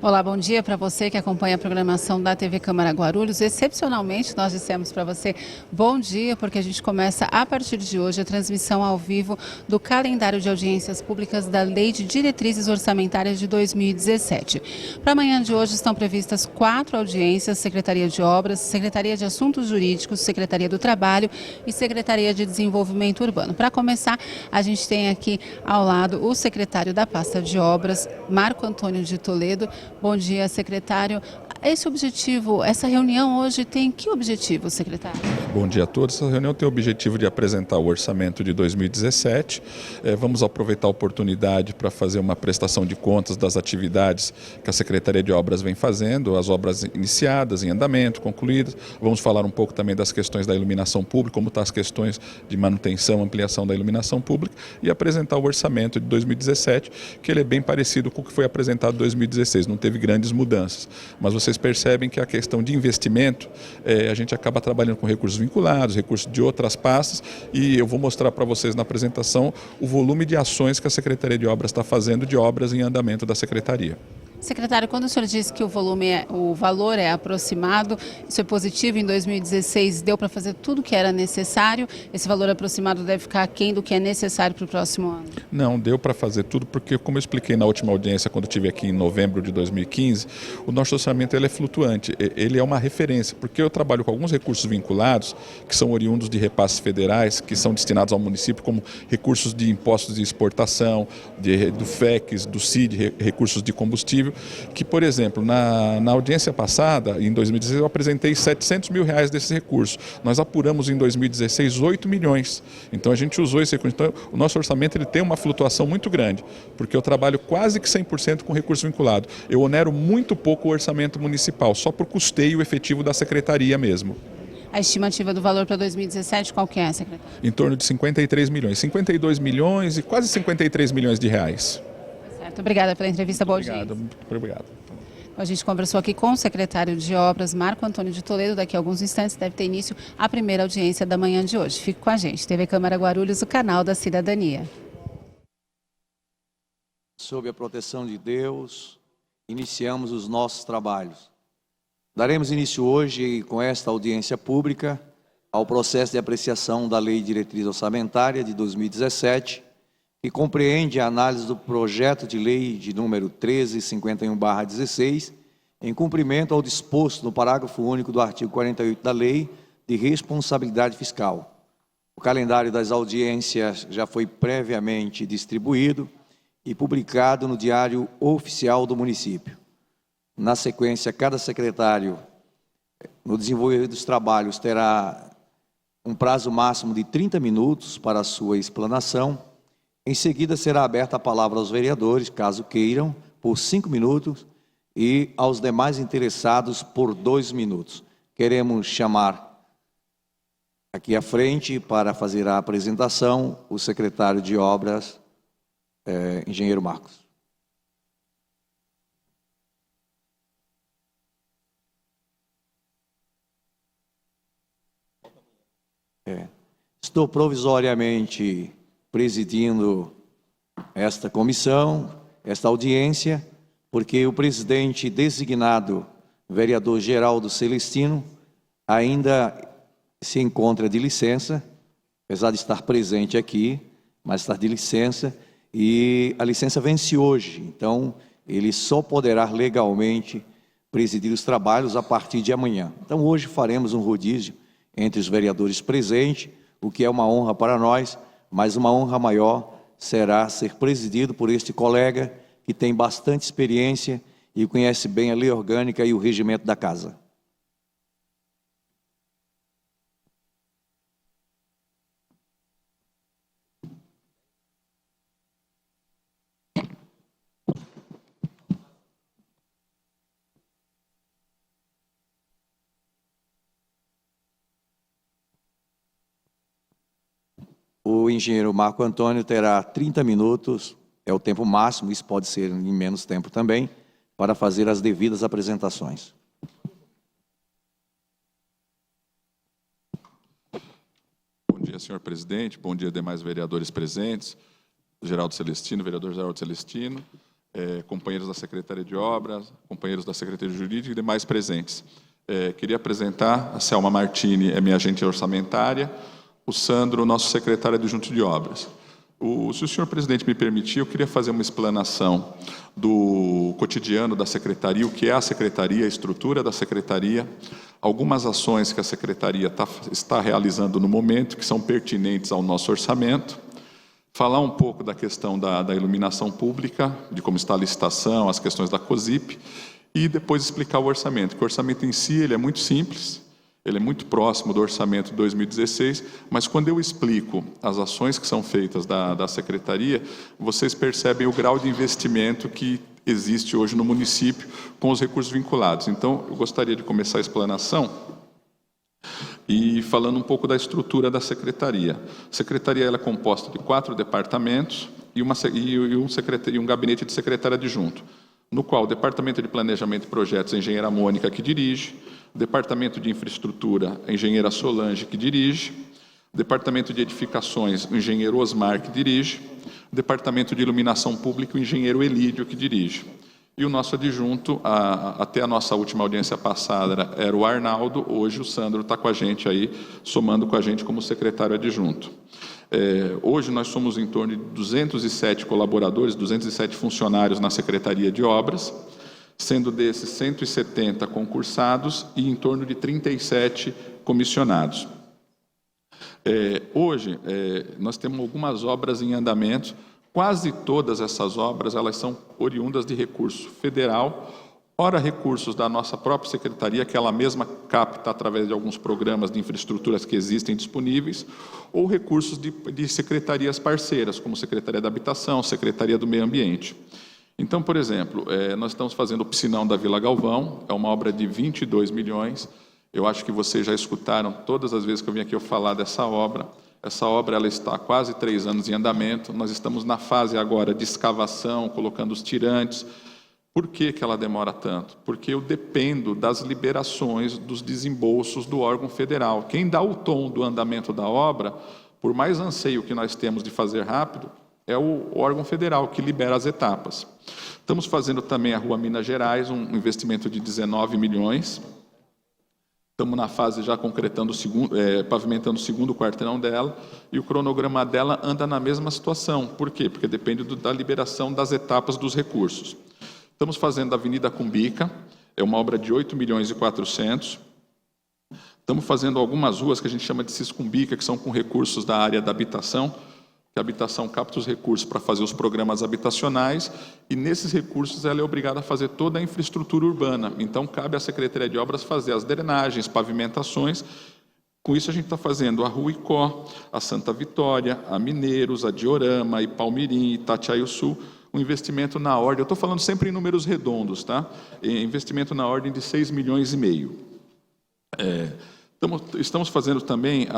Olá, bom dia para você que acompanha a programação da TV Câmara Guarulhos. Excepcionalmente, nós dissemos para você bom dia, porque a gente começa a partir de hoje a transmissão ao vivo do calendário de audiências públicas da Lei de Diretrizes Orçamentárias de 2017. Para amanhã de hoje estão previstas 4 audiências: Secretaria de Obras, Secretaria de Assuntos Jurídicos, Secretaria do Trabalho e Secretaria de Desenvolvimento Urbano. Para começar, a gente tem aqui ao lado o secretário da pasta de Obras, Marco Antônio de Toledo. Bom dia, secretário. Esse objetivo, essa reunião hoje tem que objetivo, secretário? Bom dia a todos. Essa reunião tem o objetivo de apresentar o orçamento de 2017. Vamos aproveitar a oportunidade para fazer uma prestação de contas das atividades que a Secretaria de Obras vem fazendo, as obras iniciadas, em andamento, concluídas. Vamos falar um pouco também das questões da iluminação pública, como estão as questões de manutenção, ampliação da iluminação pública, e apresentar o orçamento de 2017, que ele é bem parecido com o que foi apresentado em 2016, não teve grandes mudanças. Mas vocês percebem que a questão de investimento, a gente acaba trabalhando com recursos vinculados, recursos de outras pastas, e eu vou mostrar para vocês na apresentação o volume de ações que a Secretaria de Obras está fazendo de obras em andamento da Secretaria. Secretário, quando o senhor disse que o valor é aproximado, isso é positivo, em 2016 deu para fazer tudo o que era necessário, esse valor aproximado deve ficar aquém do que é necessário para o próximo ano? Não, deu para fazer tudo, porque como eu expliquei na última audiência, quando eu estive aqui em novembro de 2015, o nosso orçamento ele é flutuante, ele é uma referência, porque eu trabalho com alguns recursos vinculados, que são oriundos de repasses federais, que são destinados ao município, como recursos de impostos de exportação, do FECs, do CID, recursos de combustível, que, por exemplo, na audiência passada, em 2016, eu apresentei R$700 mil desses recursos. Nós apuramos em 2016 8 milhões. Então a gente usou esse recurso. Então o nosso orçamento ele tem uma flutuação muito grande, porque eu trabalho quase que 100% com recurso vinculado. Eu onero muito pouco o orçamento municipal, só por custeio efetivo da secretaria mesmo. A estimativa do valor para 2017, qual que é, secretário? Em torno de 53 milhões, 52 milhões e quase 53 milhões de reais. Certo, obrigada pela entrevista, boa audiência. Muito obrigado. A gente conversou aqui com o secretário de Obras, Marco Antônio de Toledo. Daqui a alguns instantes deve ter início a primeira audiência da manhã de hoje. Fique com a gente. TV Câmara Guarulhos, o canal da cidadania. Sob a proteção de Deus, iniciamos os nossos trabalhos. Daremos início hoje, com esta audiência pública, ao processo de apreciação da Lei de Diretriz Orçamentária de 2017, que compreende a análise do projeto de lei de número 1351/16, em cumprimento ao disposto no parágrafo único do artigo 48 da Lei de Responsabilidade Fiscal. O calendário das audiências já foi previamente distribuído e publicado no Diário Oficial do município. Na sequência, cada secretário, no desenvolvimento dos trabalhos, terá um prazo máximo de 30 minutos para a sua explanação. Em seguida, será aberta a palavra aos vereadores, caso queiram, por 5 minutos, e aos demais interessados por 2 minutos. Queremos chamar aqui à frente para fazer a apresentação o secretário de Obras, engenheiro Marcos. Estou provisoriamente presidindo esta comissão, esta audiência, porque o presidente designado, vereador Geraldo Celestino, ainda se encontra de licença, apesar de estar presente aqui, mas está de licença, e a licença vence hoje, então ele só poderá legalmente presidir os trabalhos a partir de amanhã. Então hoje faremos um rodízio entre os vereadores presentes, o que é uma honra para nós, mas uma honra maior será ser presidido por este colega que tem bastante experiência e conhece bem a lei orgânica e o regimento da casa. O engenheiro Marco Antônio terá 30 minutos, é o tempo máximo, isso pode ser em menos tempo também, para fazer as devidas apresentações. Bom dia, senhor presidente. Bom dia, demais vereadores presentes. Geraldo Celestino, vereador Geraldo Celestino. companheiros da Secretaria de Obras, companheiros da Secretaria Jurídica e demais presentes. Queria apresentar a Selma Martini, é minha agente orçamentária, o Sandro, nosso secretário adjunto de obras. Se o senhor presidente me permitir, eu queria fazer uma explanação do cotidiano da secretaria, o que é a secretaria, a estrutura da secretaria, algumas ações que a secretaria está realizando no momento, que são pertinentes ao nosso orçamento, falar um pouco da questão da iluminação pública, de como está a licitação, as questões da COSIP, e depois explicar o orçamento, que o orçamento em si ele é muito simples, ele é muito próximo do orçamento de 2016, mas quando eu explico as ações que são feitas da Secretaria, vocês percebem o grau de investimento que existe hoje no município com os recursos vinculados. Então, eu gostaria de começar a explanação e falando um pouco da estrutura da Secretaria. A Secretaria ela é composta de 4 departamentos e um gabinete de secretário adjunto, no qual o Departamento de Planejamento e Projetos, a engenheira Mônica, que dirige, o Departamento de Infraestrutura, a engenheira Solange, que dirige, o Departamento de Edificações, o engenheiro Osmar, que dirige, o Departamento de Iluminação Pública, o engenheiro Elídio, que dirige. E o nosso adjunto, até a nossa última audiência passada, era o Arnaldo, hoje o Sandro está com a gente aí, somando com a gente como secretário adjunto. Hoje nós somos em torno de 207 colaboradores, 207 funcionários na Secretaria de Obras, sendo desses 170 concursados e em torno de 37 comissionados. Hoje, nós temos algumas obras em andamento, quase todas essas obras elas são oriundas de recurso federal, ora recursos da nossa própria secretaria, que ela mesma capta através de alguns programas de infraestruturas que existem disponíveis, ou recursos de secretarias parceiras, como Secretaria da Habitação, Secretaria do Meio Ambiente. Então, por exemplo, nós estamos fazendo o Piscinão da Vila Galvão, é uma obra de 22 milhões, eu acho que vocês já escutaram todas as vezes que eu vim aqui eu falar dessa obra. Essa obra ela está há quase 3 anos em andamento, nós estamos na fase agora de escavação, colocando os tirantes. Por que ela demora tanto? Porque eu dependo das liberações dos desembolsos do órgão federal. Quem dá o tom do andamento da obra, por mais anseio que nós temos de fazer rápido, é o órgão federal que libera as etapas. Estamos fazendo também a Rua Minas Gerais, um investimento de 19 milhões. Estamos na fase já concretando pavimentando o segundo quarteirão dela, e o cronograma dela anda na mesma situação. Por quê? Porque depende da liberação das etapas dos recursos. Estamos fazendo a Avenida Cumbica, é uma obra de 8 milhões e 400. Estamos fazendo algumas ruas que a gente chama de Ciscumbica, que são com recursos da área da habitação, que a habitação capta os recursos para fazer os programas habitacionais, e nesses recursos ela é obrigada a fazer toda a infraestrutura urbana. Então, cabe à Secretaria de Obras fazer as drenagens, pavimentações. Com isso, a gente está fazendo a Rua Icó, a Santa Vitória, a Mineiros, a Diorama, a Palmirim, Itatiaio-Sul, um investimento na ordem, eu estou falando sempre em números redondos, tá? Investimento na ordem de 6 milhões e meio. Estamos fazendo também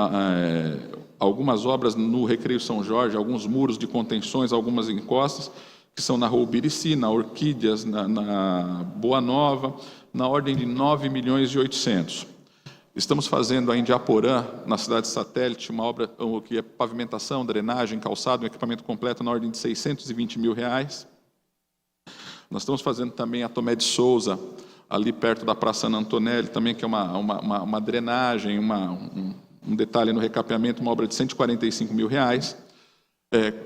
algumas obras no Recreio São Jorge, alguns muros de contenções, algumas encostas, que são na Rua Ubirici, na Orquídeas, na Boa Nova, na ordem de 9 milhões e 800. Estamos fazendo a Indiaporã, na cidade satélite, uma obra que é pavimentação, drenagem, calçado, um equipamento completo na ordem de 620 mil reais. Nós estamos fazendo também a Tomé de Souza, ali perto da Praça Ana Antonelli, também que é uma drenagem, um detalhe no recapeamento, uma obra de 145 mil reais.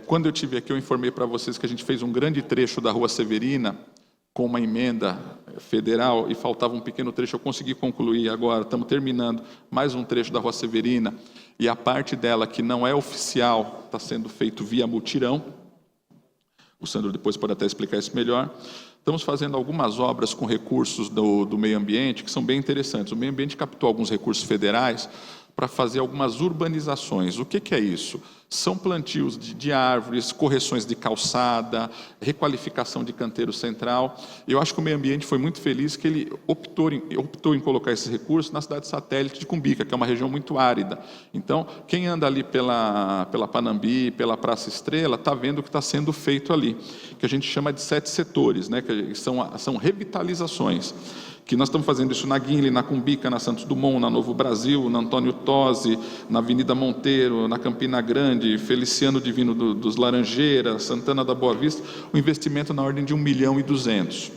Quando eu estive aqui, eu informei para vocês que a gente fez um grande trecho da Rua Severina, com uma emenda federal, e faltava um pequeno trecho, eu consegui concluir agora, estamos terminando mais um trecho da Rua Severina, e a parte dela que não é oficial, está sendo feito via mutirão. O Sandro depois pode até explicar isso melhor. Estamos fazendo algumas obras com recursos do meio ambiente, que são bem interessantes. O meio ambiente captou alguns recursos federais para fazer algumas urbanizações. O que é isso? São plantios de árvores, correções de calçada, requalificação de canteiro central. Eu acho que o meio ambiente foi muito feliz que ele optou em colocar esses recursos na cidade satélite de Cumbica, que é uma região muito árida. Então, quem anda ali pela Panambi, pela Praça Estrela, está vendo o que está sendo feito ali, que a gente chama de 7 setores, né, que são revitalizações. que nós estamos fazendo isso na Guinle, na Cumbica, na Santos Dumont, na Novo Brasil, na Antônio Tosi, na Avenida Monteiro, na Campina Grande, Feliciano Divino dos Laranjeiras, Santana da Boa Vista, um investimento na ordem de 1.200.000.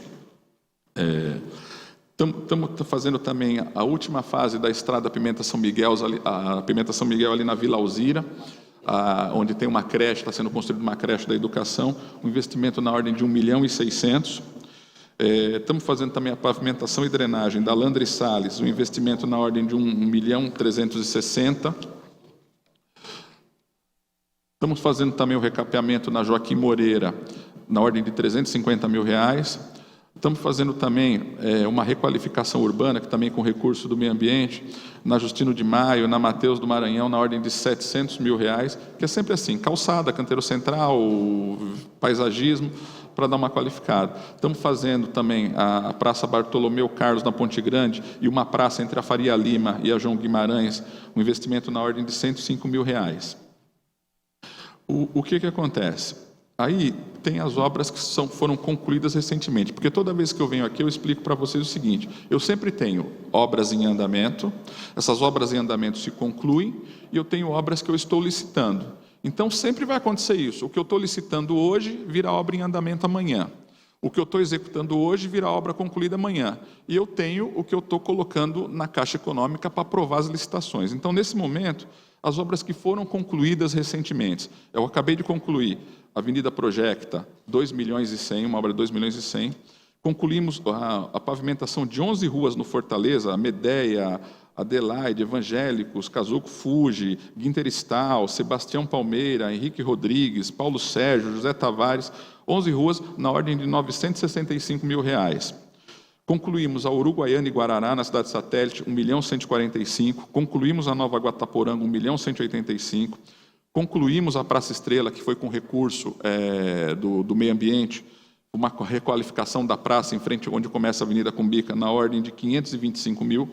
Estamos fazendo também a última fase da estrada Pimenta São Miguel, a Pimenta São Miguel ali na Vila Alzira, onde tem uma creche, está sendo construída uma creche da educação, um investimento na ordem de 1.600.000. Estamos fazendo também a pavimentação e drenagem da Landre Salles, um investimento na ordem de 1.360.000. Estamos fazendo também o recapeamento na Joaquim Moreira, na ordem de R$350.000. Estamos fazendo também uma requalificação urbana, que também com recurso do meio ambiente, na Justino de Maio, na Mateus do Maranhão, na ordem de R$700.000, que é sempre assim, calçada, canteiro central, paisagismo, para dar uma qualificada. Estamos fazendo também a Praça Bartolomeu Carlos, na Ponte Grande, e uma praça entre a Faria Lima e a João Guimarães, um investimento na ordem de R$105.000. O que acontece? Aí tem as obras que foram concluídas recentemente, porque toda vez que eu venho aqui eu explico para vocês o seguinte: eu sempre tenho obras em andamento, essas obras em andamento se concluem, e eu tenho obras que eu estou licitando. Então sempre vai acontecer isso: o que eu estou licitando hoje vira obra em andamento amanhã, o que eu estou executando hoje vira obra concluída amanhã, e eu tenho o que eu estou colocando na Caixa Econômica para aprovar as licitações. Então, nesse momento, as obras que foram concluídas recentemente, eu acabei de concluir Avenida Projecta, 2.100.000, uma obra de 2.100.000. Concluímos a pavimentação de 11 ruas no Fortaleza, a Medeia, Adelaide, Evangélicos, Casuco Fuji, Guinteristal, Sebastião Palmeira, Henrique Rodrigues, Paulo Sérgio, José Tavares, 11 ruas na ordem de R$965.000. Concluímos a Uruguaiana e Guarará, na cidade satélite, 1.145.000. Concluímos a Nova Guataporanga, 1.185.000. Concluímos a Praça Estrela, que foi com recurso do meio ambiente, uma requalificação da praça em frente onde começa a Avenida Cumbica, na ordem de R$525.000.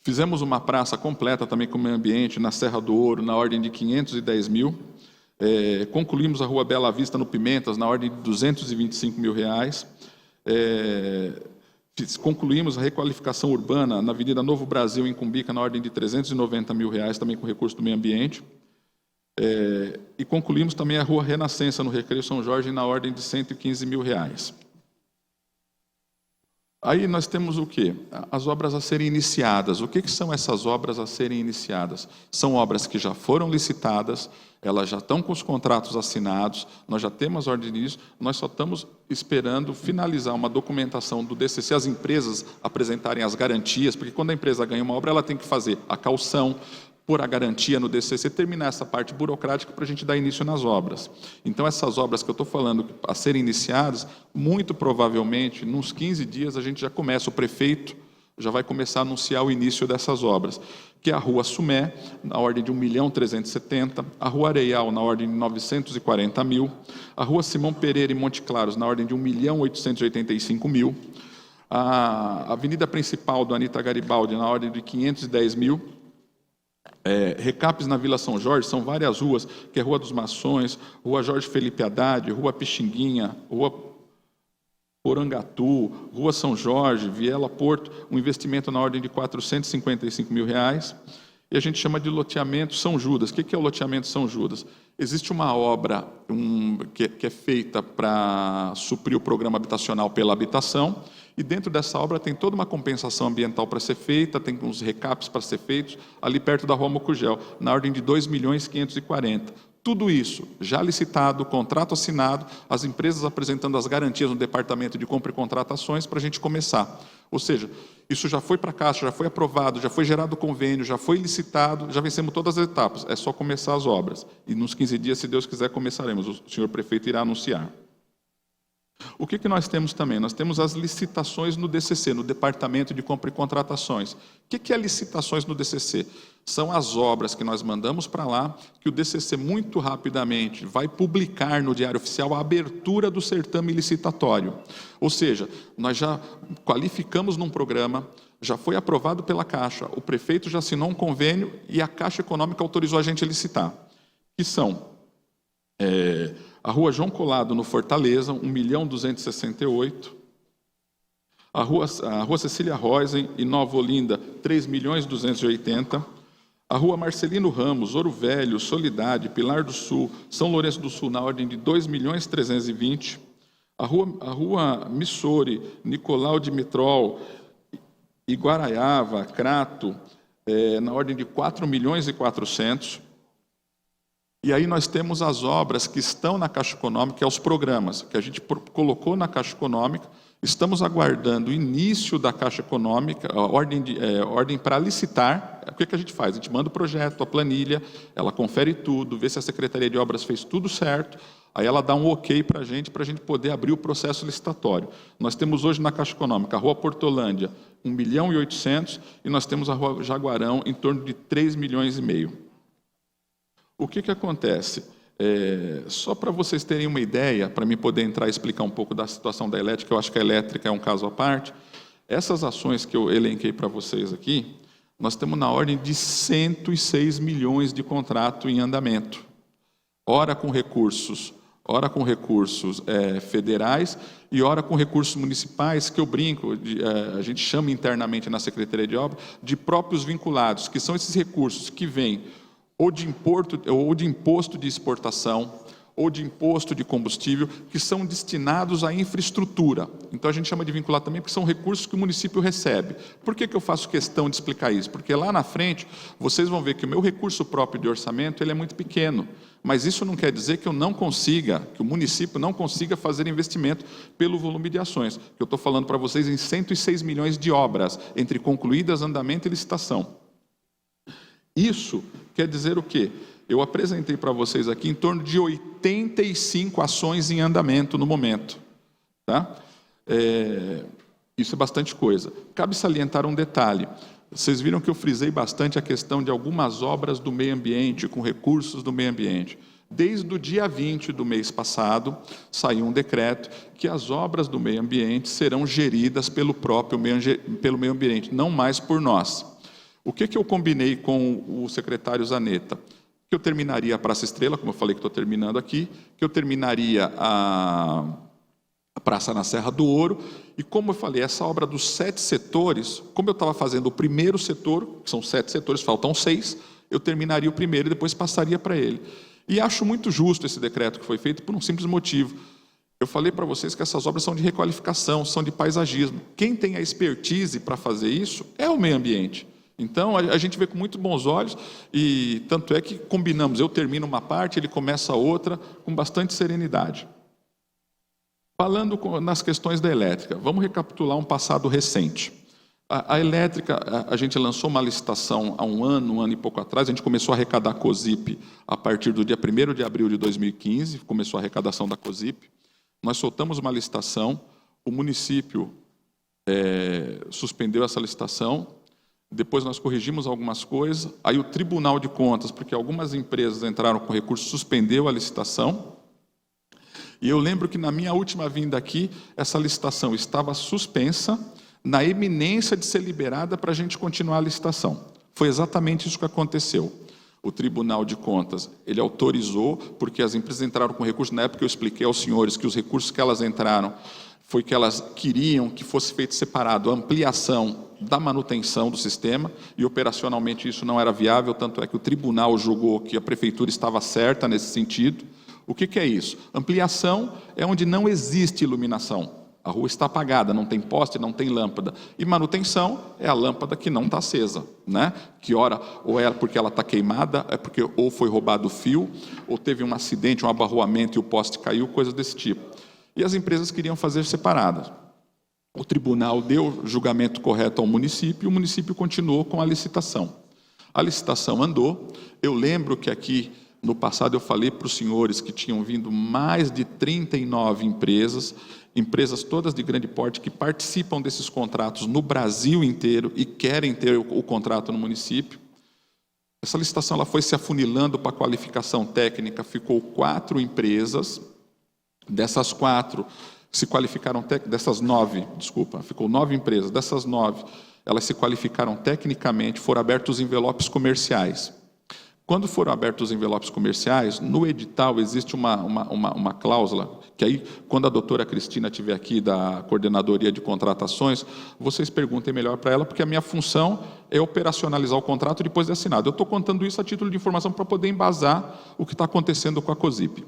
Fizemos uma praça completa também com o meio ambiente, na Serra do Ouro, na ordem de R$510.000. Concluímos a Rua Bela Vista, no Pimentas, na ordem de R$225.000. Concluímos a requalificação urbana na Avenida Novo Brasil, em Cumbica, na ordem de R$390.000, também com recurso do meio ambiente. E concluímos também a Rua Renascença, no Recreio São Jorge, na ordem de R$115.000. Aí nós temos o quê? As obras a serem iniciadas. O que são essas obras a serem iniciadas? São obras que já foram licitadas, elas já estão com os contratos assinados, nós já temos ordem de início, nós só estamos esperando finalizar uma documentação do DCC, as empresas apresentarem as garantias, porque quando a empresa ganha uma obra, ela tem que fazer a caução, pôr a garantia no DCC, terminar essa parte burocrática para a gente dar início nas obras. Então, essas obras que eu estou falando a serem iniciadas, muito provavelmente, nos 15 dias, a gente já começa, o prefeito já vai começar a anunciar o início dessas obras, que é a Rua Sumé, na ordem de 1.370.000, a Rua Areial, na ordem de 940.000, a Rua Simão Pereira e Monte Claros, na ordem de 1.885.000, a Avenida Principal do Anita Garibaldi, na ordem de 510.000, recapes na Vila São Jorge, são várias ruas, que é Rua dos Mações, Rua Jorge Felipe Haddad, Rua Pixinguinha, Rua Porangatu, Rua São Jorge, Viela Porto, um investimento na ordem de R$455.000, e a gente chama de loteamento São Judas. O que é o loteamento São Judas? Existe uma obra que é feita para suprir o programa habitacional pela habitação, e dentro dessa obra tem toda uma compensação ambiental para ser feita, tem uns recapes para ser feitos, ali perto da Rua Mocugel, na ordem de R$2.540.000. Tudo isso já licitado, contrato assinado, as empresas apresentando as garantias no departamento de compra e contratações para a gente começar. Ou seja, isso já foi para a Caixa, já foi aprovado, já foi gerado convênio, já foi licitado, já vencemos todas as etapas. É só começar as obras. E nos 15 dias, se Deus quiser, começaremos. O senhor prefeito irá anunciar. O que nós temos também? Nós temos as licitações no DCC, no Departamento de Compra e Contratações. O que é licitações no DCC? São as obras que nós mandamos para lá, que o DCC muito rapidamente vai publicar no Diário Oficial a abertura do certame licitatório. Ou seja, nós já qualificamos num programa, já foi aprovado pela Caixa, o prefeito já assinou um convênio e a Caixa Econômica autorizou a gente a licitar. Que são a Rua João Colado, no Fortaleza, 1.268.000. A Rua Cecília Roisen e Nova Olinda, 3.280.000. A Rua Marcelino Ramos, Ouro Velho, Soledade, Pilar do Sul, São Lourenço do Sul, na ordem de 2.320.000. A Rua Missori, Nicolau Dimitrol, Iguaraiava, Crato, na ordem de 4.400.000. E aí nós temos as obras que estão na Caixa Econômica, que é os programas, que a gente colocou na Caixa Econômica. Estamos aguardando o início da Caixa Econômica, a ordem para licitar. O que a gente faz? A gente manda o projeto, a planilha, ela confere tudo, vê se a Secretaria de Obras fez tudo certo, aí ela dá um ok para a gente poder abrir o processo licitatório. Nós temos hoje na Caixa Econômica a Rua Portolândia, 1.800.000, e nós temos a Rua Jaguarão, em torno de 3,5 milhões. O que acontece? Só para vocês terem uma ideia, para mim poder entrar e explicar um pouco da situação da elétrica, eu acho que a elétrica é um caso à parte. Essas ações que eu elenquei para vocês aqui, nós temos na ordem de 106 milhões de contrato em andamento. Ora com recursos federais e ora com recursos municipais, que eu brinco, a gente chama internamente na Secretaria de Obras, de próprios vinculados, que são esses recursos que vêm ou de imposto de exportação, ou de imposto de combustível, que são destinados à infraestrutura. Então a gente chama de vincular também, porque são recursos que o município recebe. Por que eu faço questão de explicar isso? Porque lá na frente, vocês vão ver que o meu recurso próprio de orçamento ele é muito pequeno, mas isso não quer dizer que eu não consiga, que o município não consiga fazer investimento pelo volume de ações. Eu estou falando para vocês em 106 milhões de obras, entre concluídas, andamento e licitação. Isso quer dizer o quê? Eu apresentei para vocês aqui em torno de 85 ações em andamento no momento. Tá? Isso é bastante coisa. Cabe salientar um detalhe. Vocês viram que eu frisei bastante a questão de algumas obras do meio ambiente, com recursos do meio ambiente. Desde o dia 20 do mês passado, saiu um decreto que as obras do meio ambiente serão geridas pelo meio ambiente, não mais por nós. O que eu combinei com o secretário Zanetta? Que eu terminaria a Praça Estrela, como eu falei que estou terminando aqui, que eu terminaria a Praça na Serra do Ouro, e como eu falei, essa obra dos 7 setores, como eu estava fazendo o primeiro setor, que são 7 setores, faltam 6, eu terminaria o primeiro e depois passaria para ele. E acho muito justo esse decreto que foi feito por um simples motivo. Eu falei para vocês que essas obras são de requalificação, são de paisagismo. Quem tem a expertise para fazer isso é o meio ambiente. Então, a gente vê com muito bons olhos, e tanto é que combinamos, eu termino uma parte, ele começa a outra, com bastante serenidade. Falando nas questões da elétrica, vamos recapitular um passado recente. A elétrica, a gente lançou uma licitação há um ano e pouco atrás, a gente começou a arrecadar a COSIP a partir do dia 1º de abril de 2015, começou a arrecadação da COSIP. Nós soltamos uma licitação, o município suspendeu essa licitação. Depois nós corrigimos algumas coisas, aí o Tribunal de Contas, porque algumas empresas entraram com recurso, suspendeu a licitação. E eu lembro que na minha última vinda aqui, essa licitação estava suspensa, na iminência de ser liberada para a gente continuar a licitação. Foi exatamente isso que aconteceu. O Tribunal de Contas, ele autorizou, porque as empresas entraram com recurso, na época eu expliquei aos senhores que os recursos que elas entraram, foi que elas queriam que fosse feito separado a ampliação da manutenção do sistema, e operacionalmente isso não era viável, tanto é que o tribunal julgou que a prefeitura estava certa nesse sentido. O que é isso? Ampliação é onde não existe iluminação. A rua está apagada, não tem poste, não tem lâmpada. E manutenção é a lâmpada que não está acesa, né? Que ora, ou é porque ela está queimada, é porque ou foi roubado o fio, ou teve um acidente, um abarroamento e o poste caiu, coisas desse tipo. E as empresas queriam fazer separadas. O tribunal deu julgamento correto ao município e o município continuou com a licitação. A licitação andou. Eu lembro que aqui, no passado, eu falei para os senhores que tinham vindo mais de 39 empresas todas de grande porte, que participam desses contratos no Brasil inteiro e querem ter o contrato no município. Essa licitação ela foi se afunilando para a qualificação técnica, ficou 4 empresas. Dessas 4 se qualificaram, dessas 9, desculpa, ficou 9 empresas. Dessas 9, elas se qualificaram tecnicamente, foram abertos envelopes comerciais. Quando foram abertos os envelopes comerciais, no edital existe uma cláusula, que aí, quando a doutora Cristina estiver aqui da Coordenadoria de Contratações, vocês perguntem melhor para ela, porque a minha função é operacionalizar o contrato depois de assinado. Eu estou contando isso a título de informação para poder embasar o que está acontecendo com a COSIP.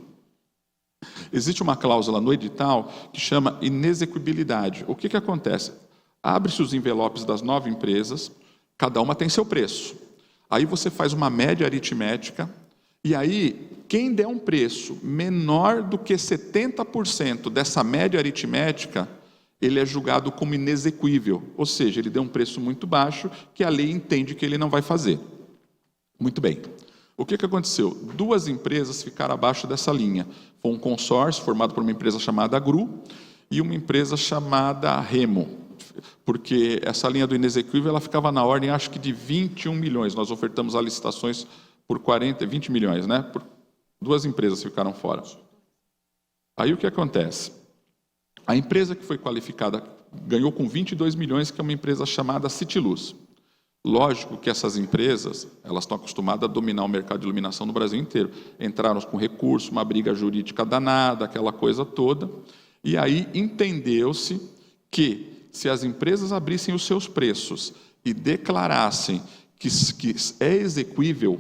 Existe uma cláusula no edital que chama inexequibilidade. O que acontece? Abre-se os envelopes das 9 empresas, cada uma tem seu preço. Aí você faz uma média aritmética, e aí quem der um preço menor do que 70% dessa média aritmética, ele é julgado como inexequível, ou seja, ele deu um preço muito baixo que a lei entende que ele não vai fazer. Muito bem. O que aconteceu? 2 empresas ficaram abaixo dessa linha. Foi um consórcio formado por uma empresa chamada GRU e uma empresa chamada Remo. Porque essa linha do inexequível ela ficava na ordem, acho que de 21 milhões. Nós ofertamos as licitações por 20 milhões, né? 2 empresas ficaram fora. Aí o que acontece? A empresa que foi qualificada ganhou com 22 milhões, que é uma empresa chamada Citiluz. Lógico que essas empresas, elas estão acostumadas a dominar o mercado de iluminação no Brasil inteiro. Entraram com recurso, uma briga jurídica danada, aquela coisa toda. E aí entendeu-se que se as empresas abrissem os seus preços e declarassem que é exequível,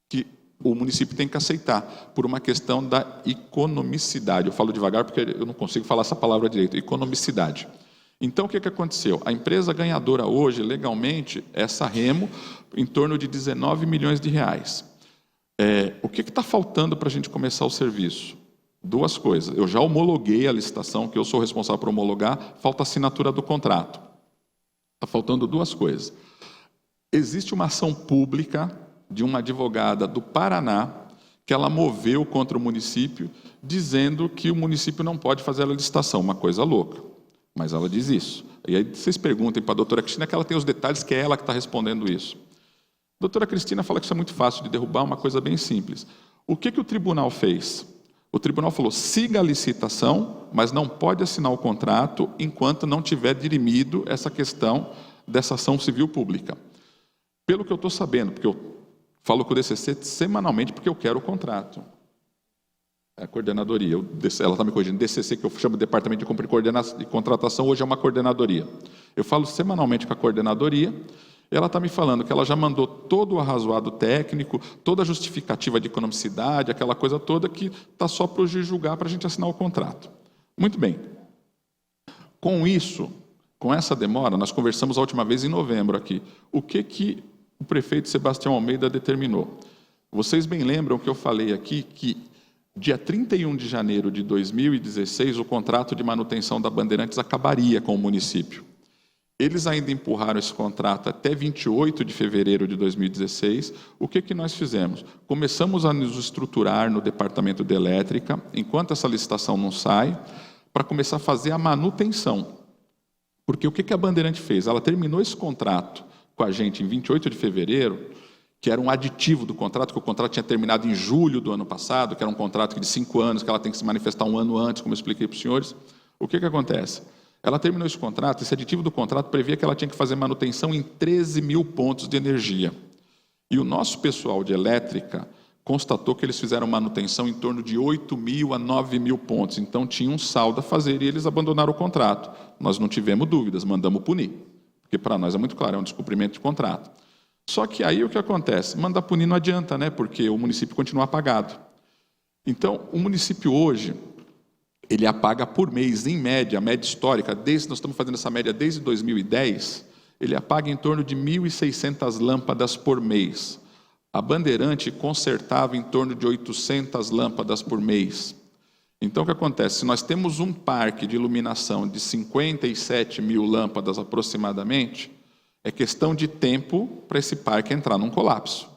que o município tem que aceitar, por uma questão da economicidade. Eu falo devagar porque eu não consigo falar essa palavra direito, economicidade. Então, o que aconteceu? A empresa ganhadora hoje, legalmente, é essa Remo, em torno de 19 milhões de reais. O que está faltando para a gente começar o serviço? 2 coisas. Eu já homologuei a licitação, que eu sou responsável por homologar, falta a assinatura do contrato. Está faltando 2 coisas. Existe uma ação pública de uma advogada do Paraná, que ela moveu contra o município, dizendo que o município não pode fazer a licitação, uma coisa louca. Mas ela diz isso. E aí vocês perguntem para a doutora Cristina, que ela tem os detalhes, que é ela que está respondendo isso. A doutora Cristina fala que isso é muito fácil de derrubar, uma coisa bem simples. O que o tribunal fez? O tribunal falou, siga a licitação, mas não pode assinar o contrato enquanto não tiver dirimido essa questão dessa ação civil pública. Pelo que eu estou sabendo, porque eu falo com o DCC semanalmente, porque eu quero o contrato. É a coordenadoria, ela está me corrigindo, DCC, que eu chamo de Departamento de Compra e Contratação, hoje é uma coordenadoria. Eu falo semanalmente com a coordenadoria, e ela está me falando que ela já mandou todo o arrazoado técnico, toda a justificativa de economicidade, aquela coisa toda que está só para o juiz julgar para a gente assinar o contrato. Muito bem. Com isso, com essa demora, nós conversamos a última vez em novembro aqui. O que o prefeito Sebastião Almeida determinou? Vocês bem lembram que eu falei aqui que dia 31 de janeiro de 2016 o contrato de manutenção da Bandeirantes acabaria com o município. Eles ainda empurraram esse contrato até 28 de fevereiro de 2016. O que nós fizemos? Começamos a nos estruturar no departamento de elétrica, enquanto essa licitação não sai, para começar a fazer a manutenção. Porque o que a Bandeirante fez? Ela terminou esse contrato com a gente em 28 de fevereiro, que era um aditivo do contrato, que o contrato tinha terminado em julho do ano passado, que era um contrato de 5 anos, que ela tem que se manifestar 1 ano antes, como eu expliquei para os senhores. O que acontece? Ela terminou esse contrato, esse aditivo do contrato previa que ela tinha que fazer manutenção em 13 mil pontos de energia. E o nosso pessoal de elétrica constatou que eles fizeram manutenção em torno de 8 mil a 9 mil pontos. Então tinha um saldo a fazer e eles abandonaram o contrato. Nós não tivemos dúvidas, mandamos punir. Porque para nós é muito claro, é um descumprimento de contrato. Só que aí o que acontece? Mandar punir não adianta, né? Porque o município continua apagado. Então, o município hoje, ele apaga por mês, em média, a média histórica, nós estamos fazendo essa média desde 2010, ele apaga em torno de 1.600 lâmpadas por mês. A Bandeirante consertava em torno de 800 lâmpadas por mês. Então, o que acontece? Se nós temos um parque de iluminação de 57 mil lâmpadas aproximadamente, é questão de tempo para esse parque entrar num colapso.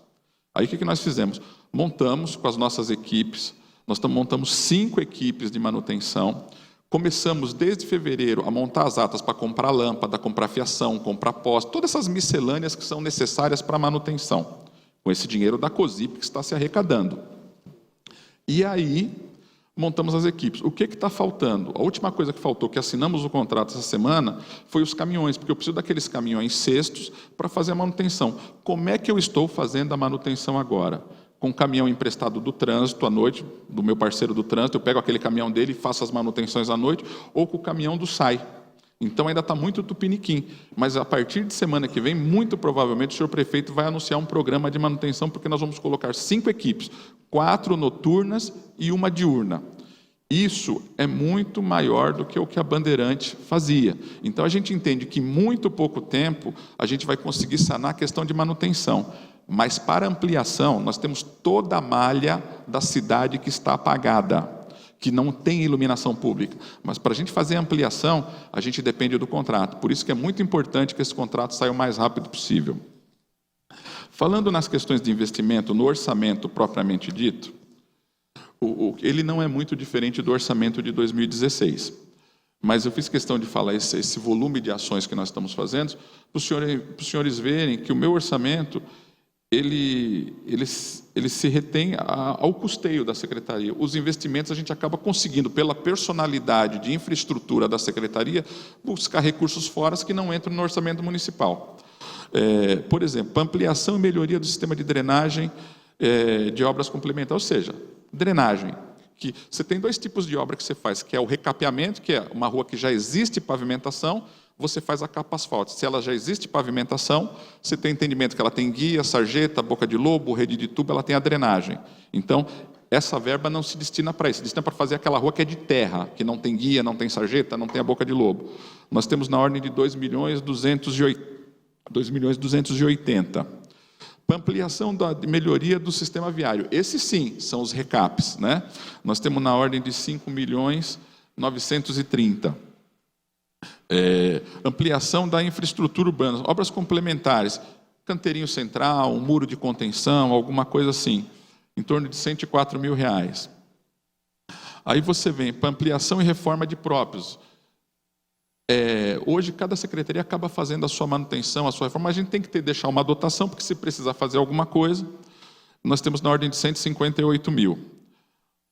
Aí, o que nós fizemos? Montamos com as nossas equipes, nós montamos 5 equipes de manutenção, começamos desde fevereiro a montar as atas para comprar lâmpada, comprar fiação, comprar poste, todas essas miscelâneas que são necessárias para a manutenção, com esse dinheiro da COSIP que está se arrecadando. E aí, montamos as equipes. O que está faltando? A última coisa que faltou, que assinamos o contrato essa semana, foi os caminhões, porque eu preciso daqueles caminhões cestos para fazer a manutenção. Como é que eu estou fazendo a manutenção agora? Com um caminhão emprestado do trânsito à noite, do meu parceiro do trânsito, eu pego aquele caminhão dele e faço as manutenções à noite, ou com o caminhão do SAI. Então ainda está muito tupiniquim, mas a partir de semana que vem, muito provavelmente o senhor prefeito vai anunciar um programa de manutenção, porque nós vamos colocar 5 equipes, 4 noturnas e 1 diurna. Isso é muito maior do que o que a Bandeirante fazia. Então a gente entende que em muito pouco tempo a gente vai conseguir sanar a questão de manutenção. Mas para ampliação, nós temos toda a malha da cidade que está apagada, que não tem iluminação pública. Mas para a gente fazer a ampliação, a gente depende do contrato. Por isso que é muito importante que esse contrato saia o mais rápido possível. Falando nas questões de investimento, no orçamento propriamente dito, ele não é muito diferente do orçamento de 2016. Mas eu fiz questão de falar esse volume de ações que nós estamos fazendo, para os senhores verem que o meu orçamento, ele se retém ao custeio da Secretaria. Os investimentos a gente acaba conseguindo, pela personalidade de infraestrutura da Secretaria, buscar recursos fora que não entram no orçamento municipal. Por exemplo, ampliação e melhoria do sistema de drenagem de obras complementares, ou seja, drenagem. Que você tem 2 tipos de obra que você faz, que é o recapeamento, que é uma rua que já existe pavimentação, você faz a capa asfáltica. Se ela já existe pavimentação, você tem entendimento que ela tem guia, sarjeta, boca de lobo, rede de tubo, ela tem a drenagem. Então, essa verba não se destina para isso, se destina para fazer aquela rua que é de terra, que não tem guia, não tem sarjeta, não tem a boca de lobo. Nós temos na ordem de 2.280. Para ampliação da melhoria do sistema viário. Esses sim, são os recapes, né? Nós temos na ordem de 5.930.000. Ampliação da infraestrutura urbana, obras complementares, canteirinho central, um muro de contenção, alguma coisa assim, em torno de R$104 mil. Aí você vem para ampliação e reforma de próprios. Hoje, cada secretaria acaba fazendo a sua manutenção, a sua reforma, mas a gente tem que deixar uma dotação, porque se precisar fazer alguma coisa, nós temos na ordem de 158 mil.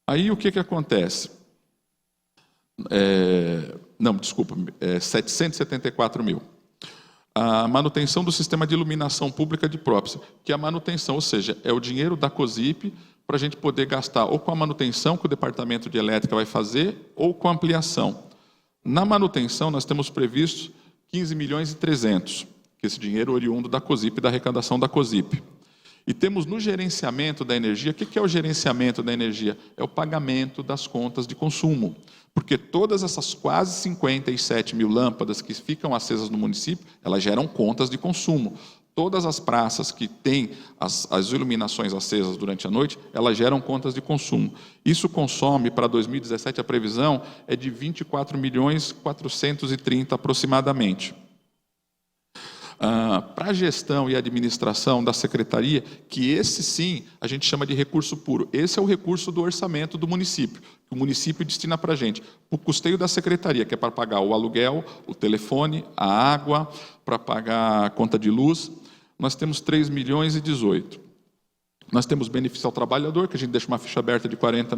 Aí o que acontece? 774 mil. A manutenção do sistema de iluminação pública de próprios, que é a manutenção, ou seja, é o dinheiro da COSIP para a gente poder gastar ou com a manutenção que o departamento de elétrica vai fazer, ou com a ampliação. Na manutenção, nós temos previsto 15.300.000, que esse dinheiro é oriundo da COSIP, da arrecadação da COSIP. E temos no gerenciamento da energia, o que é o gerenciamento da energia? É o pagamento das contas de consumo. Porque todas essas quase 57 mil lâmpadas que ficam acesas no município, elas geram contas de consumo. Todas as praças que têm as iluminações acesas durante a noite, elas geram contas de consumo. Isso consome, para 2017, a previsão é de 24.430.000 aproximadamente. Para a gestão e administração da secretaria, que esse sim a gente chama de recurso puro. Esse é o recurso do orçamento do município, que o município destina para a gente. O custeio da secretaria, que é para pagar o aluguel, o telefone, a água, para pagar a conta de luz, nós temos 3.018.000. Nós temos benefício ao trabalhador, que a gente deixa uma ficha aberta de 40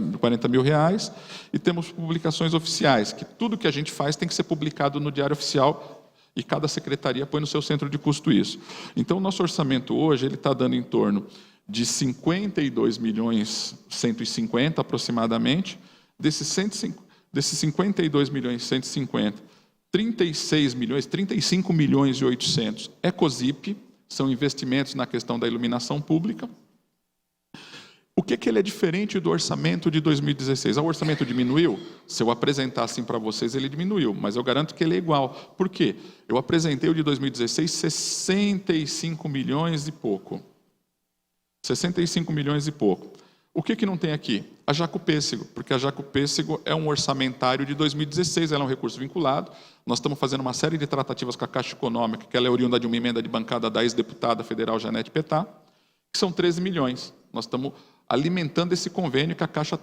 mil reais, e temos publicações oficiais, que tudo que a gente faz tem que ser publicado no Diário Oficial, e cada secretaria põe no seu centro de custo isso. Então, o nosso orçamento hoje ele está dando em torno de 52.150.000 aproximadamente. Desses 52.150.000, 35.800.000 é COSIP, são investimentos na questão da iluminação pública. O que ele é diferente do orçamento de 2016? O orçamento diminuiu? Se eu apresentar assim para vocês, ele diminuiu, mas eu garanto que ele é igual. Por quê? Eu apresentei o de 2016, 65 milhões e pouco. 65 milhões e pouco. O que não tem aqui? A Jacopêssego, porque a Jacopêssego é um orçamentário de 2016, ela é um recurso vinculado. Nós estamos fazendo uma série de tratativas com a Caixa Econômica, que ela é oriunda de uma emenda de bancada da ex-deputada federal Janete Petá, que são 13 milhões. Nós estamos alimentando esse convênio que a Caixa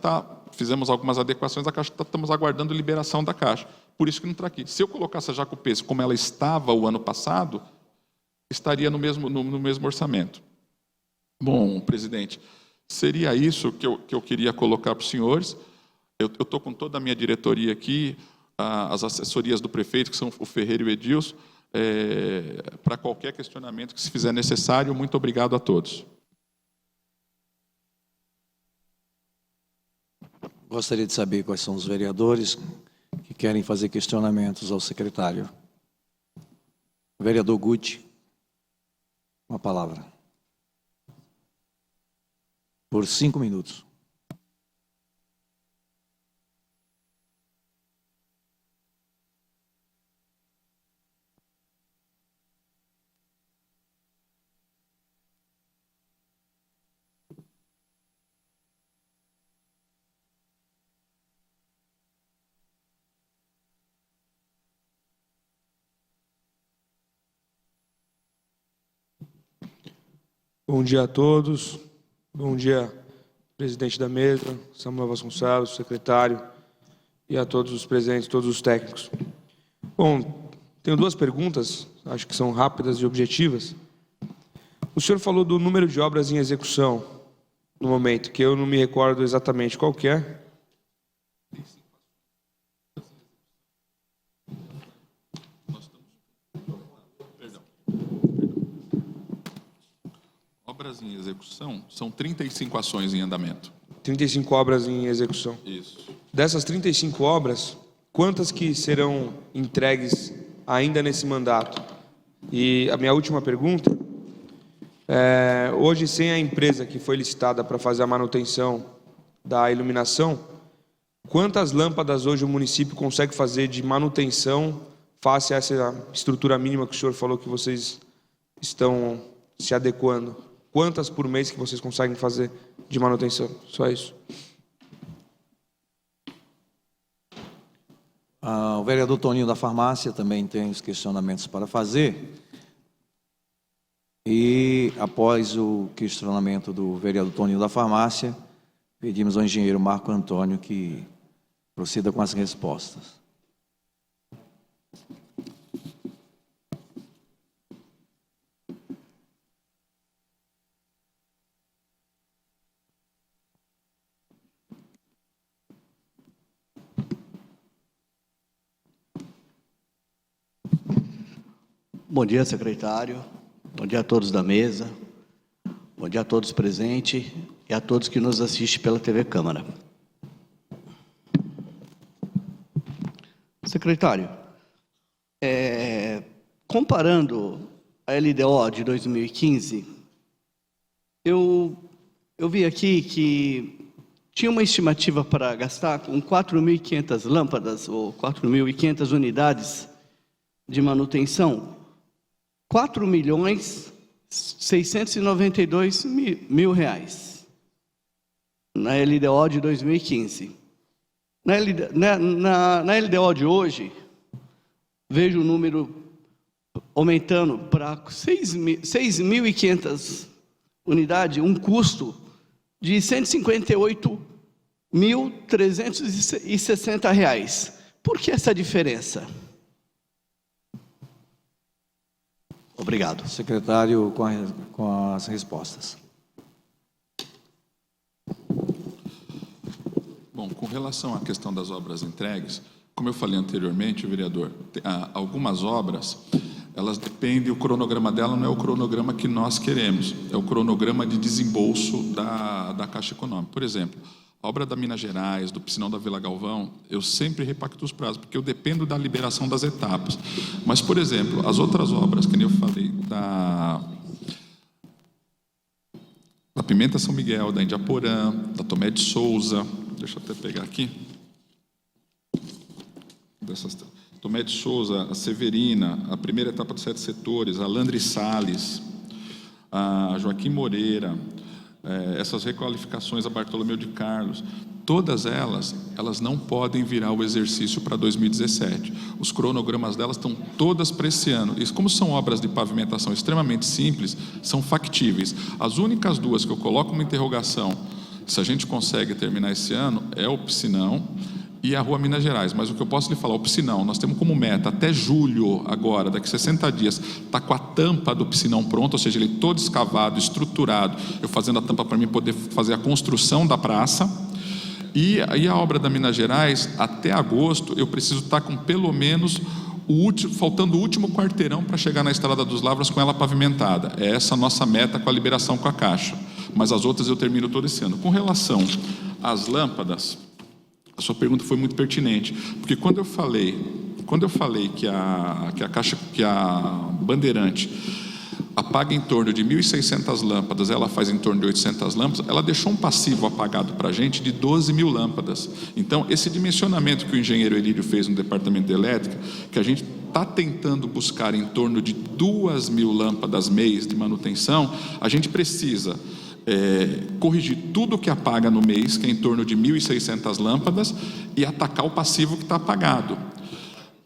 fizemos algumas adequações, a Caixa estamos aguardando liberação da Caixa. Por isso que não está aqui. Se eu colocasse a Jacopêssego como ela estava o ano passado, estaria no mesmo orçamento. Bom, presidente, seria isso que eu queria colocar para os senhores. Eu estou com toda a minha diretoria aqui, as assessorias do prefeito, que são o Ferreira e o Edilson, para qualquer questionamento que se fizer necessário. Muito obrigado a todos. Gostaria de saber quais são os vereadores que querem fazer questionamentos ao secretário. Vereador Guti, uma palavra. Por 5 minutos. Bom dia a todos. Bom dia, presidente da mesa, Samuel Vasconcelos, secretário, e a todos os presentes, todos os técnicos. Bom, tenho 2 perguntas, acho que são rápidas e objetivas. O senhor falou do número de obras em execução no momento, que eu não me recordo exatamente qual que é. Obras em execução são 35 ações em andamento. 35 obras em execução. Isso. Dessas 35 obras, quantas que serão entregues ainda nesse mandato? E a minha última pergunta, hoje, sem a empresa que foi licitada para fazer a manutenção da iluminação, quantas lâmpadas hoje o município consegue fazer de manutenção face a essa estrutura mínima que o senhor falou que vocês estão se adequando? Quantas por mês que vocês conseguem fazer de manutenção? Só isso. O vereador Toninho da Farmácia também tem os questionamentos para fazer. E após o questionamento do vereador Toninho da Farmácia, pedimos ao engenheiro Marco Antônio que proceda com as respostas. Bom dia, secretário. Bom dia a todos da mesa. Bom dia a todos presentes e a todos que nos assistem pela TV Câmara. Secretário, comparando a LDO de 2015, eu vi aqui que tinha uma estimativa para gastar com 4.500 lâmpadas ou 4.500 unidades de manutenção, R$4.692.000 na LDO de 2015. Na LDO de hoje, vejo o número aumentando para 6.500 unidades, um custo de R$158.360. Por que essa diferença? Obrigado. Secretário, com as respostas. Bom, com relação à questão das obras entregues, como eu falei anteriormente, vereador, algumas obras, elas dependem, o cronograma dela não é o cronograma que nós queremos, é o cronograma de desembolso da Caixa Econômica. Por exemplo, a obra da Minas Gerais, do Piscinão da Vila Galvão, eu sempre repacto os prazos, porque eu dependo da liberação das etapas. Mas, por exemplo, as outras obras, que nem eu falei, da Pimenta São Miguel, da Indiaporã, da Tomé de Souza, deixa eu até pegar aqui, Tomé de Souza, a Severina, a primeira etapa dos 7 setores, a Landry Salles, a Joaquim Moreira, essas requalificações a Bartolomeu de Carlos, todas elas não podem virar o exercício para 2017. Os cronogramas delas estão todas para esse ano. E como são obras de pavimentação extremamente simples, são factíveis. As únicas 2 que eu coloco uma interrogação, se a gente consegue terminar esse ano, é o Piscinão e a Rua Minas Gerais. Mas o que eu posso lhe falar, o Piscinão, nós temos como meta, até julho agora, daqui a 60 dias, está com a tampa do Piscinão pronta, ou seja, ele todo escavado, estruturado, eu fazendo a tampa para mim poder fazer a construção da praça. E a obra da Minas Gerais, até agosto, eu preciso estar com pelo menos faltando o último quarteirão para chegar na Estrada dos Lavras com ela pavimentada. É essa a nossa meta com a liberação com a Caixa. Mas as outras eu termino todo esse ano. Com relação às lâmpadas, a sua pergunta foi muito pertinente, porque quando eu falei que a Bandeirante apaga em torno de 1.600 lâmpadas, ela faz em torno de 800 lâmpadas, ela deixou um passivo apagado para a gente de 12 mil lâmpadas. Então, esse dimensionamento que o engenheiro Elídio fez no departamento de elétrica, que a gente está tentando buscar em torno de 2.000 lâmpadas mês de manutenção, a gente precisa corrigir tudo que apaga no mês, que é em torno de 1.600 lâmpadas, e atacar o passivo que está apagado.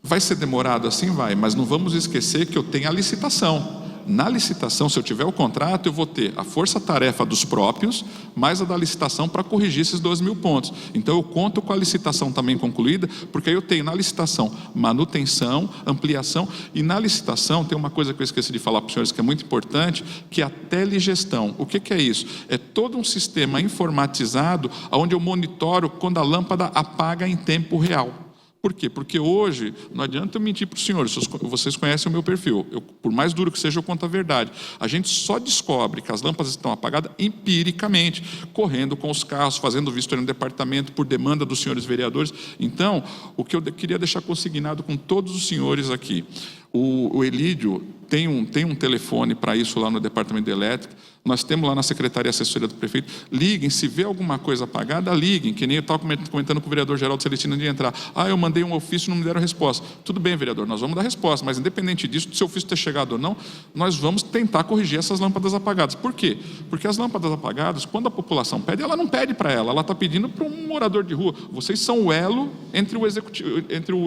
Vai ser demorado? Assim vai, mas não vamos esquecer que eu tenho a licitação. Na licitação, se eu tiver o contrato, eu vou ter a força-tarefa dos próprios, mais a da licitação para corrigir esses 12.000 pontos. Então, eu conto com a licitação também concluída, porque aí eu tenho na licitação manutenção, ampliação, e na licitação tem uma coisa que eu esqueci de falar para os senhores que é muito importante, que é a telegestão. O que é isso? É todo um sistema informatizado onde eu monitoro quando a lâmpada apaga em tempo real. Por quê? Porque hoje, não adianta eu mentir para os senhores, vocês conhecem o meu perfil, por mais duro que seja, eu conto a verdade. A gente só descobre que as lâmpadas estão apagadas empiricamente, correndo com os carros, fazendo vistoria no departamento, por demanda dos senhores vereadores. Então, o que eu queria deixar consignado com todos os senhores aqui, o Elídio tem um telefone para isso lá no departamento de elétrica, nós temos lá na Secretaria Assessoria do Prefeito, liguem, se vê alguma coisa apagada, liguem, que nem eu estava comentando com o vereador Geraldo Celestino de entrar. Eu mandei um ofício e não me deram resposta. Tudo bem, vereador, nós vamos dar resposta, mas independente disso, do seu ofício ter chegado ou não, nós vamos tentar corrigir essas lâmpadas apagadas. Por quê? Porque as lâmpadas apagadas, quando a população pede, ela não pede para ela está pedindo para um morador de rua. Vocês são o elo entre o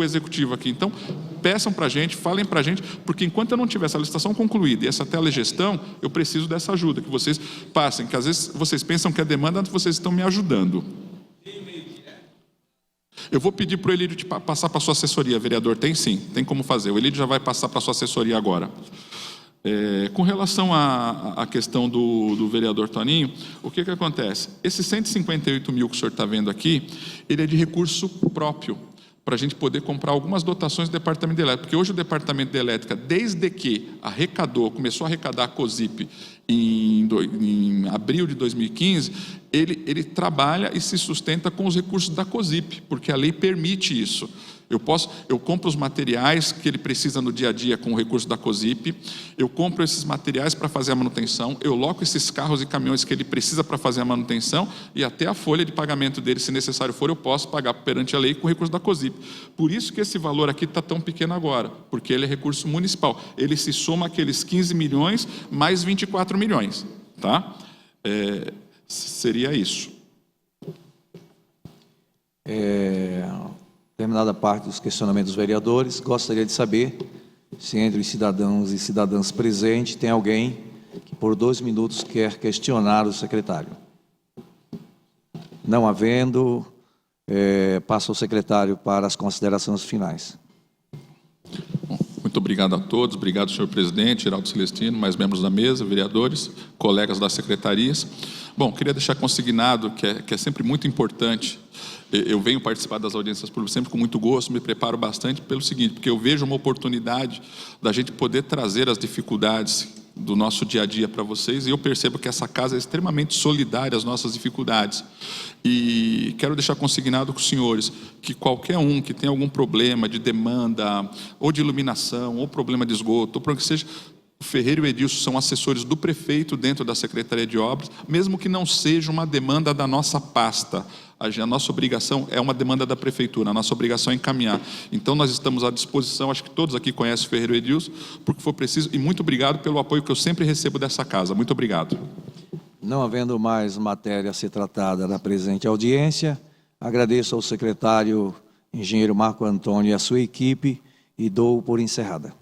executivo aqui. Então, peçam para a gente, falem para a gente, porque enquanto eu não tiver essa licitação concluída e essa telegestão, eu preciso dessa ajuda, que vocês passem, que às vezes vocês pensam que é demanda, vocês estão me ajudando. Eu vou pedir para o Elídio passar para a sua assessoria, vereador, tem sim, tem como fazer, o Elídio já vai passar para a sua assessoria agora. Com relação à questão do vereador Toninho, o que acontece? Esse 158 mil que o senhor está vendo aqui, ele é de recurso próprio, para a gente poder comprar algumas dotações do departamento de elétrica, porque hoje o departamento de elétrica, desde que começou a arrecadar a COSIP em abril de 2015, ele trabalha e se sustenta com os recursos da COSIP, porque a lei permite isso. Eu compro os materiais que ele precisa no dia a dia com o recurso da COSIP, eu compro esses materiais para fazer a manutenção, eu loco esses carros e caminhões que ele precisa para fazer a manutenção e até a folha de pagamento dele, se necessário for, eu posso pagar perante a lei com o recurso da COSIP. Por isso que esse valor aqui está tão pequeno agora, porque ele é recurso municipal. Ele se soma àqueles 15 milhões mais 24 milhões. Tá? Seria isso. Terminada a parte dos questionamentos dos vereadores, gostaria de saber se entre os cidadãos e cidadãs presentes tem alguém que por 2 minutos quer questionar o secretário. Não havendo, passa o secretário para as considerações finais. Muito obrigado a todos, obrigado, senhor presidente, Geraldo Celestino, mais membros da mesa, vereadores, colegas das secretarias. Bom, queria deixar consignado que é sempre muito importante. Eu venho participar das audiências públicas sempre com muito gosto, me preparo bastante pelo seguinte, porque eu vejo uma oportunidade da gente poder trazer as dificuldades do nosso dia a dia para vocês, e eu percebo que essa casa é extremamente solidária às nossas dificuldades. E quero deixar consignado com os senhores que qualquer um que tem algum problema de demanda, ou de iluminação, ou problema de esgoto, ou problema que seja, o Ferreira e o Edilson são assessores do prefeito dentro da Secretaria de Obras, mesmo que não seja uma demanda da nossa pasta. A nossa obrigação é uma demanda da prefeitura, a nossa obrigação é encaminhar. Então nós estamos à disposição, acho que todos aqui conhecem o Ferreira e o Edilson, porque for preciso, e muito obrigado pelo apoio que eu sempre recebo dessa casa. Muito obrigado. Não havendo mais matéria a ser tratada na presente audiência, agradeço ao secretário engenheiro Marco Antônio e a sua equipe e dou por encerrada.